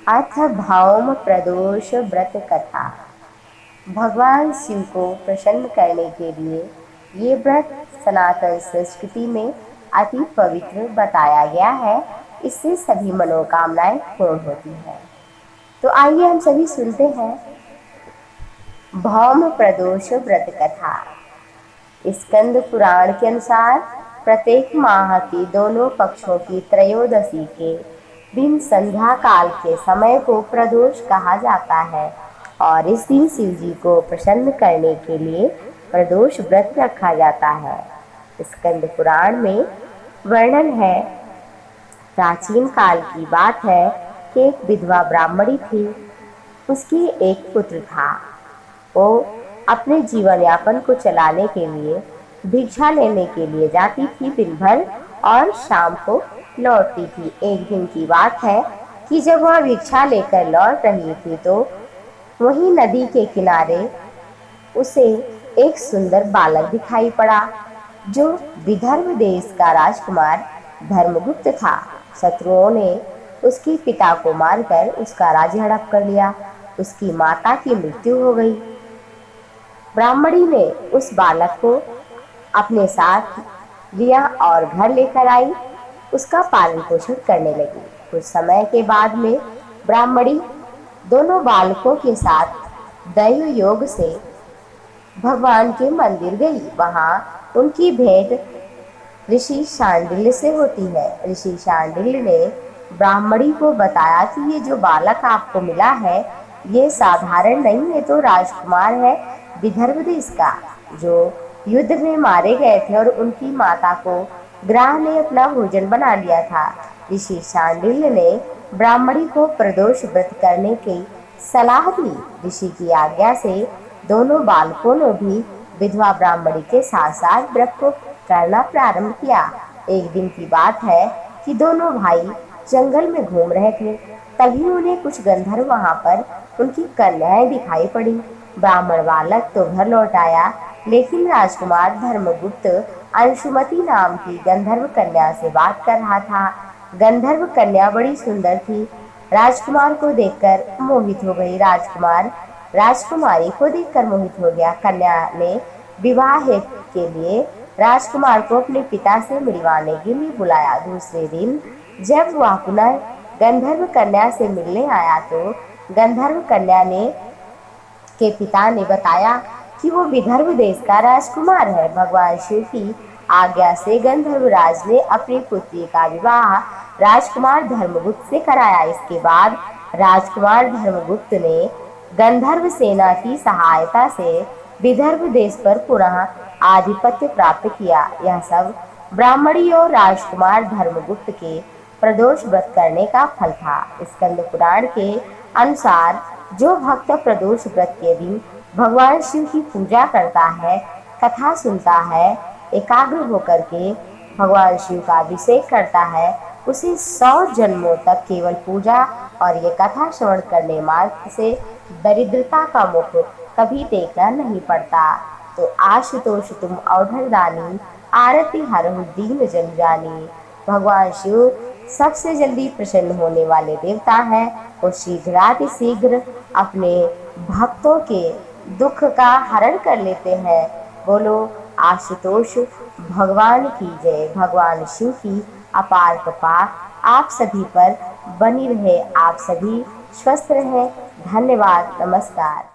अथ भौम प्रदोष व्रत कथा। भगवान शिव को प्रसन्न करने के लिए ये व्रत सनातन संस्कृति में अति पवित्र बताया गया है। इससे सभी मनोकामनाएं पूर्ण होती हैं। तो आइए हम सभी सुनते हैं भौम प्रदोष व्रत कथा। स्कंद पुराण के अनुसार प्रत्येक माह के दोनों पक्षों की त्रयोदशी के दिन संध्या काल के समय को प्रदोष कहा जाता है और इस दिन शिव जी को प्रसन्न करने के लिए प्रदोष व्रत रखा जाता है। स्कंद पुराण में वर्णन है, प्राचीन काल की बात है कि एक विधवा ब्राह्मणी थी। उसकी एक पुत्र था। वो अपने जीवन यापन को चलाने के लिए भिक्षा लेने के लिए जाती थी दिन भर और शाम को लौटती थी। एक दिन की बात है कि जब वह भिक्षा लेकर लौट रही थी तो वहीं नदी के किनारे उसे एक सुंदर बालक दिखाई पड़ा जो विदर्भ देश का राजकुमार धर्मगुप्त था। शत्रुओं ने उसके पिता को मारकर उसका राज्य हड़प कर लिया। उसकी माता की मृत्यु हो गई। ब्राह्मणी ने उस बालक को अपने साथ लिया और घर लेकर आई। उसका पालन पोषण करने लगी। कुछ समय के बाद में ब्राह्मणी दोनों बालकों के साथ दैव योग से भगवान के मंदिर गई। वहां उनकी भेंट ऋषि शांडिल्य से होती है। ऋषि शांडिल्य ने ब्राह्मणी को बताया कि ये जो बालक आपको मिला है ये साधारण नहीं है, तो राजकुमार है विदर्भ देश का, जो युद्ध में मारे गए थे और उनकी माता को ग्राह ने अपना भोजन बना लिया था। ऋषि शांडिल्य ने ब्राह्मणी को प्रदोष व्रत करने की सलाह दी। ऋषि की आज्ञा से दोनों बालकों ने भी विधवा ब्राह्मणी के साथ साथ व्रत को करना प्रारंभ किया। एक दिन की बात है कि दोनों भाई जंगल में घूम रहे थे। तभी उन्हें कुछ गंधर्व वहां पर उनकी कन्याएं दिखाई पड़ी। ब्राह्मण बालक तो घर लौट आया, लेकिन राजकुमार धर्मगुप्त अंशुमति नाम की गंधर्व कन्या से बात कर रहा था। गंधर्व कन्या बड़ी सुंदर थी। राजकुमार को देखकर मोहित हो गई। राजकुमार राजकुमारी को देखकर मोहित हो गया। कन्या ने विवाह के लिए राजकुमार को अपने पिता से मिलवाने के लिए बुलाया। दूसरे दिन जब वह पुनः गंधर्व कन्या से मिलने आया तो गंधर्व कन्या ने के पिता ने बताया कि वो विदर्भ देश का राजकुमार है। भगवान शिव की आज्ञा से गंधर्व राज ने अपनी पुत्री का विवाह राजकुमार धर्मगुप्त से कराया। इसके बाद राजकुमार धर्मगुप्त ने गंधर्व सेना की सहायता से विदर्भ देश पर पुनः आधिपत्य प्राप्त किया। यह सब ब्राह्मणी और राजकुमार धर्मगुप्त के प्रदोष व्रत करने का फल था। स्कंद पुराण के अनुसार जो भक्त प्रदोष व्रत के दिन भगवान शिव की पूजा करता है, कथा सुनता है, एकाग्र होकर के भगवान शिव का अभिषेक करता है, उसे 100 जन्मों तक केवल पूजा और ये कथा श्रवण करने मात्र से दरिद्रता का मुख कभी देखना नहीं पड़ता। तो आशुतोष तुम औढ़रदानी, आरती हरहु दीन जन जानी। भगवान शिव सबसे जल्दी प्रसन्न होने वाले देवता हैं। वो शीघ्राति शीघ्र अपने भक्तों के दुख का हरण कर लेते हैं। बोलो आशुतोष भगवान की जय। भगवान शिव की अपार कृपा आप सभी पर बनी रहे। आप सभी स्वस्थ रहें। धन्यवाद। नमस्कार।